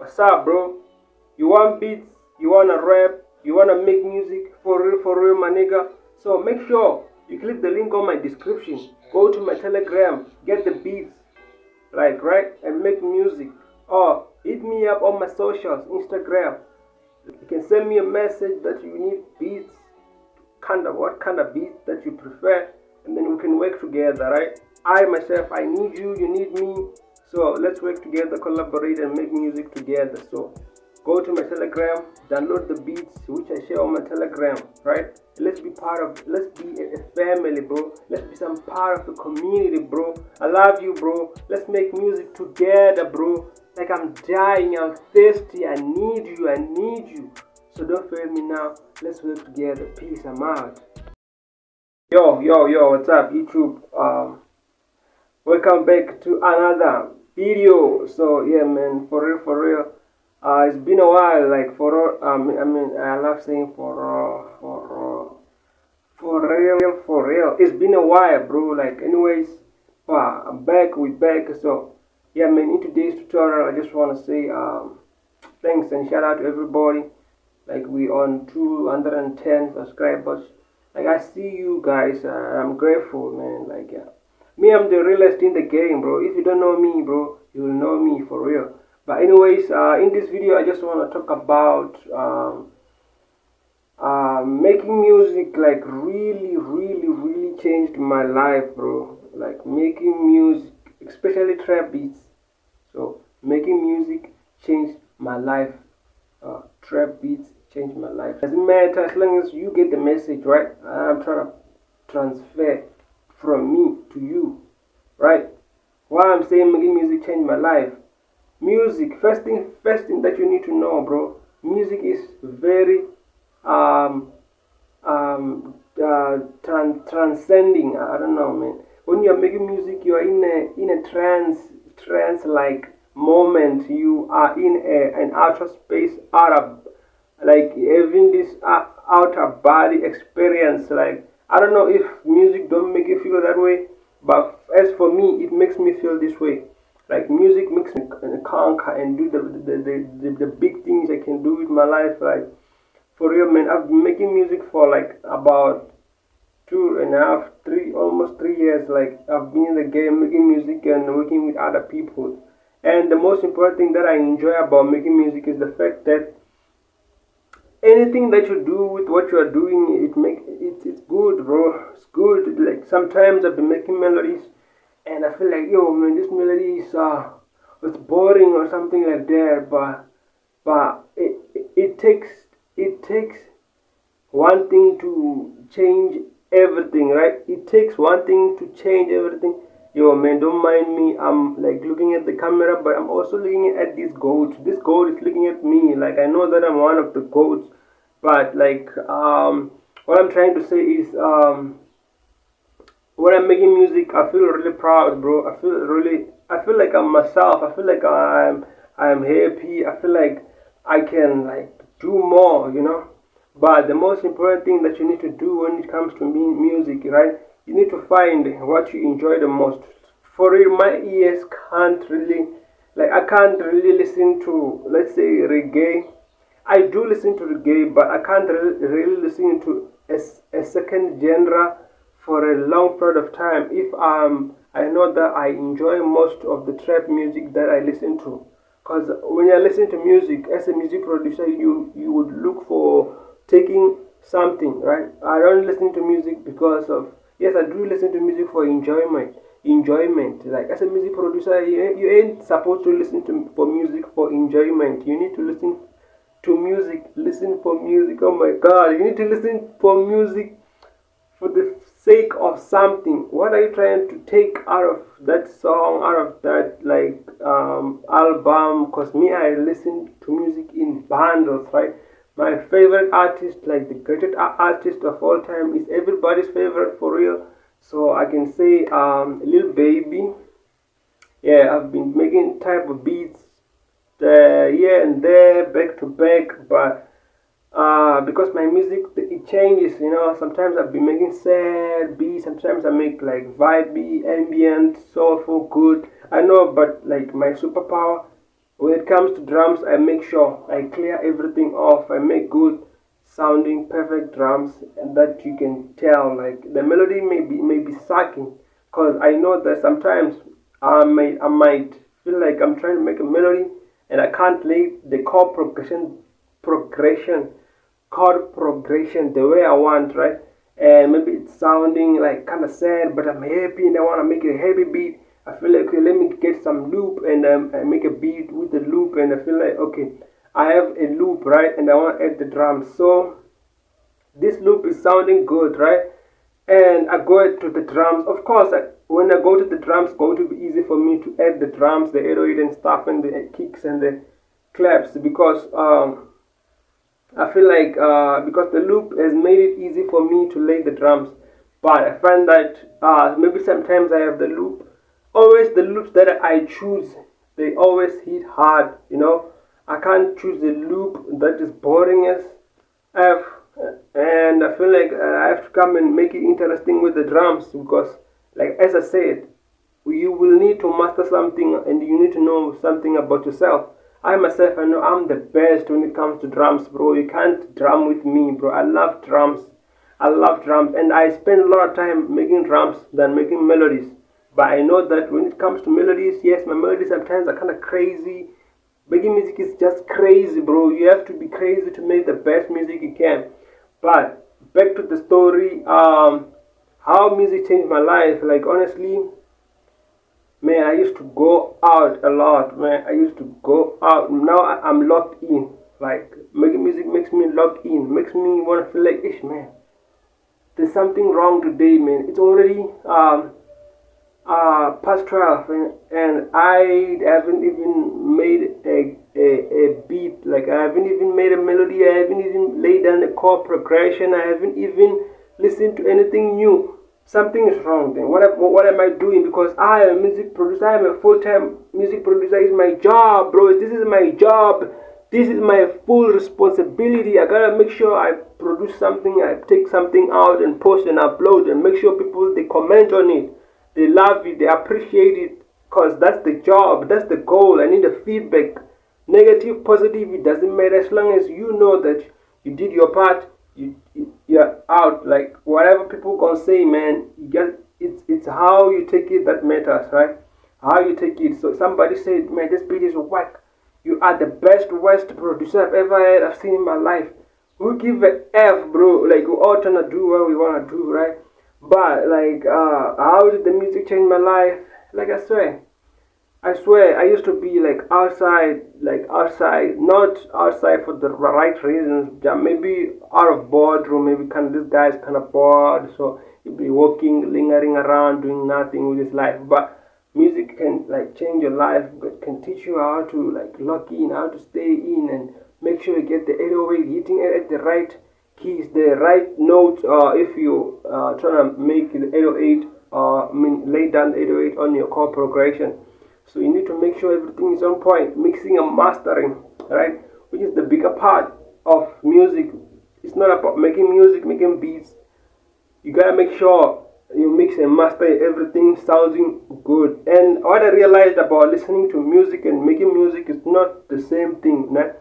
What's up, bro? You want beats? You wanna rap? You wanna make music for real, my nigga? So make sure you click the link on my description. Go to my Telegram, get the beats, like right, and make music. Or hit me up on my socials, Instagram. You can send me a message that you need beats, what kind of beats that you prefer, and then we can work together, right? I myself, I need you, you need me. So let's work together, collaborate, and make music together. So go to my Telegram, download the beats which I share on my Telegram, right? Let's be a family, bro. Let's be some part of the community, bro. I love you, bro. Let's make music together, bro. Like I'm dying, I'm thirsty, I need you. So don't fail me now. Let's work together. Peace, I'm out. Yo, what's up, YouTube? Welcome back to another video. So yeah, man, for real. It's been a while. Like I love saying for real. It's been a while, bro. Like, anyways, I'm back. We back. So yeah, man. In today's tutorial, I just want to say thanks and shout out to everybody. Like, we on 210 subscribers. Like, I see you guys. I'm grateful, man. Like, me, I'm the realest in the game, bro. If you don't know me, bro, you will know me for real. But anyways, in this video, I just want to talk about making music. Like, really changed my life, bro. Like, making music, especially trap beats. So making music changed my life. Trap beats changed my life. Doesn't matter, as long as you get the message, right? I'm trying to transfer from me to you, right? Why I'm saying making music changed my life. Music, first thing that you need to know, bro. Music is very transcending. I don't know, man. When you're making music, you are in a trance like moment. You are in an outer space, like having this outer body experience. Like, I don't know if music don't make you feel that way, but as for me, it makes me feel this way. Like, music makes me conquer and do the big things I can do with my life. Like, for real, man, I've been making music for like about 2.5, almost 3 years. Like, I've been in the game making music and working with other people. And the most important thing that I enjoy about making music is the fact that anything that you do with what you are doing, it's good, bro. It's good. Like, sometimes I've been making melodies and I feel like, yo, man, this melody is it's boring or something like that. But it takes one thing to change everything, right? It takes one thing to change everything. Yo, man, don't mind me. I'm like looking at the camera, but I'm also looking at this goat. This goat is looking at me. Like, I know that I'm one of the goats, but like what I'm trying to say is when I'm making music, I feel really proud, bro. I feel like I'm myself. I feel like I'm happy. I feel like I can like do more, you know. But the most important thing that you need to do when it comes to music, right? You need to find what you enjoy the most. For real, my ears can't really, like, I can't really listen to, let's say, reggae. I do listen to reggae, but I can't really listen to a second genre for a long period of time if I know that I enjoy most of the trap music that I listen to. Because when you listen to music, as a music producer, you would look for taking something, right? I don't listen to music because of, yes, I do listen to music for enjoyment. Like, as a music producer, you ain't supposed to listen to for music for enjoyment. You need to listen to music. Listen for music. Oh my God, you need to listen for music for the sake of something. What are you trying to take out of that song, out of that like album? Because me, I listen to music in bundles, right? My favorite artist, like the greatest artist of all time, is everybody's favorite for real. So I can say Lil Baby. Yeah, I've been making type of beats here and there, back to back, but because my music, it changes, you know. Sometimes I've been making sad beats, sometimes I make like vibey, ambient, soulful, good. I know, but like my superpower When it comes to drums, I make sure I clear everything off. I make good sounding perfect drums, and that you can tell like the melody may be sucking, because I know that sometimes I might feel like I'm trying to make a melody and I can't play the progression chord progression the way I want, right? And maybe it's sounding like kind of sad, but I'm happy and I want to make a happy beat. I feel like, okay, let me get some loop and I make a beat with the loop, and I feel like, okay, I have a loop, right? And I want to add the drums. So this loop is sounding good, right? And I go to the drums. Of course, when I go to the drums, it's going to be easy for me to add the drums, the 808 and stuff, and the kicks and the claps, because I feel like because the loop has made it easy for me to lay the drums. But I find that maybe sometimes I have the loop. Always the loops that I choose, they always hit hard. I can't choose a loop that is boring as F, and I feel like I have to come and make it interesting with the drums, because, like as I said, you will need to master something and you need to know something about yourself. I myself, I know I'm the best when it comes to drums, bro. You can't drum with me, bro. I love drums. I love drums, and I spend a lot of time making drums than making melodies. But I know that when it comes to melodies, yes, my melodies sometimes are kind of crazy. Making music is just crazy, bro. You have to be crazy to make the best music you can. But back to the story, how music changed my life. Like honestly, man, I used to go out a lot, man. I used to go out. Now I'm locked in. Like making music makes me locked in, makes me want to feel like, ish, man, there's something wrong today, man. It's already past 12, and I haven't even made a beat. Like I haven't even made a melody. I haven't even laid down a chord progression. I haven't even listened to anything new. Something is wrong then. What am I doing? Because I am a music producer. I am a full-time music producer. It's my job, bro. This is my job. This is my full responsibility. I gotta make sure I produce something, I take something out and post and upload, and make sure people, they comment on it, they love it, they appreciate it, because that's the job, that's the goal. I need the feedback, negative, positive, it doesn't matter, as long as you know that you did your part. You're out. Like whatever people gonna say, man, it's how you take it that matters, right? How you take it. So somebody said, man, this beat is whack. You are the best worst producer I've ever had, I've seen in my life. We give a F, bro. Like we all trying to do what we wanna do, right? But like how did the music change my life? Like I swear, I used to be like outside, not outside for the right reasons. Maybe out of boredom, maybe this guy's kind of bored, so he'll be walking, lingering around, doing nothing with his life. But music can like change your life, but can teach you how to like lock in, how to stay in, and make sure you get the 808 hitting it at the right keys, the right notes. If you trying to make the 808, lay down the 808 on your chord progression. So you need to make sure everything is on point, mixing and mastering, right? Which is the bigger part of music. It's not about making music, making beats. You gotta make sure you mix and master everything sounding good. And what I realized about listening to music and making music is not the same thing, right?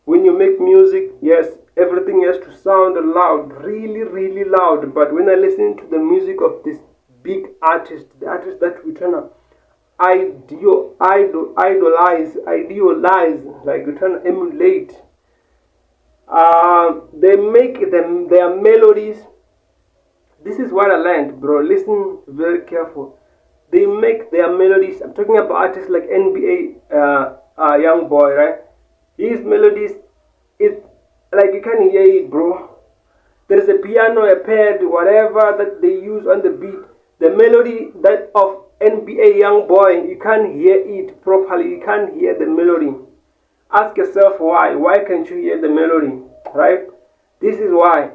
When you make music, yes, everything has to sound loud, really, really loud. But when I listen to the music of this big artist, the artist that we trying to idealize, like we trying to emulate, they make them their melodies. This is what I learned, bro. Listen very careful. They make their melodies. I'm talking about artists like NBA young boy, right? His melodies, it like you can hear it, bro. There is a piano, a pad, whatever that they use on the beat. The melody that of NBA young boy, you can't hear it properly. You can't hear the melody. Ask yourself why. Why can't you hear the melody, right? This is why.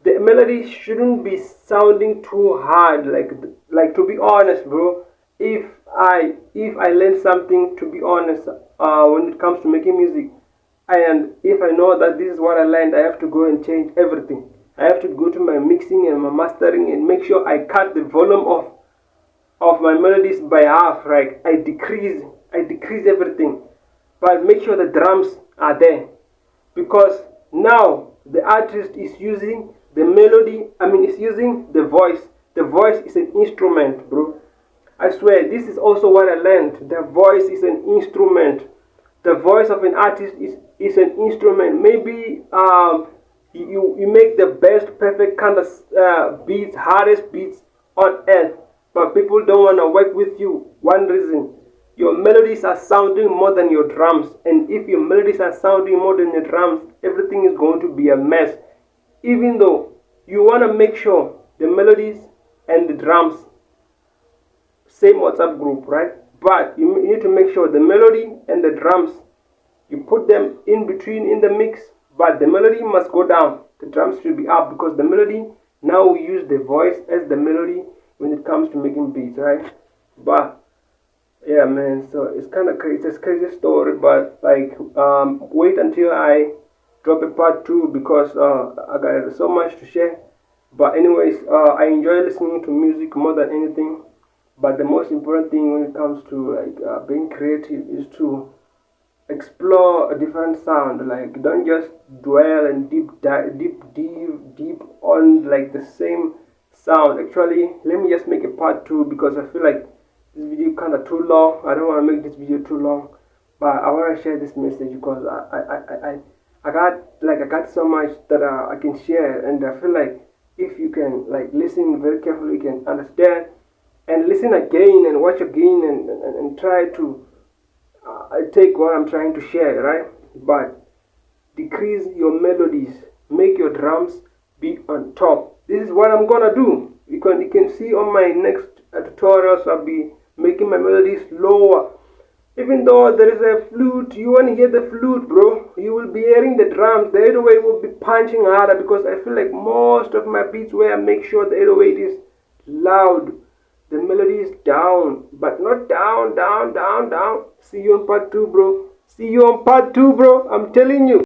The melody shouldn't be sounding too hard. Like to be honest, bro. If I learn something, to be honest, when it comes to making music, and if I know that this is what I learned, I have to go and change everything. I have to go to my mixing and my mastering and make sure I cut the volume of my melodies by half. Right? I decrease everything. but make sure the drums are there, because now the artist is using the melody, is using the voice. The voice is an instrument, bro. I swear, this is also what I learned. The voice is an instrument. The voice of an artist is an instrument. Maybe you make the best, perfect kind of beats, hardest beats on earth, but people don't want to work with you. One reason, your melodies are sounding more than your drums, and if your melodies are sounding more than your drums, everything is going to be a mess. Even though you want to make sure the melodies and the drums same WhatsApp group, right? But you need to make sure the melody and the drums, you put them in between in the mix, but the melody must go down. The drums should be up, because the melody, now we use the voice as the melody when it comes to making beats, right? But yeah, man, so it's kind of crazy. It's a crazy story, but like, wait until I drop a part 2, because I got so much to share. But anyways, I enjoy listening to music more than anything. But the most important thing when it comes to like being creative is to explore a different sound. Like, don't just dwell and deep on like the same sound. Actually, let me just make a part 2, because I feel like this video kind of too long. I don't want to make this video too long, but I want to share this message, because I got so much that I can share, and I feel like if you can like listen very carefully, you can understand, and listen again and watch again, and try to take what I'm trying to share, right? But decrease your melodies, make your drums be on top. This is what I'm gonna do. You can see on my next tutorials, I'll be making my melodies lower. Even though there is a flute, you want to hear the flute, bro, you will be hearing the drums. The 808 will be punching harder, because I feel like most of my beats where I make sure the 808 is loud, the melody is down, but not down. See you on part 2, bro. See you on part 2, bro. I'm telling you.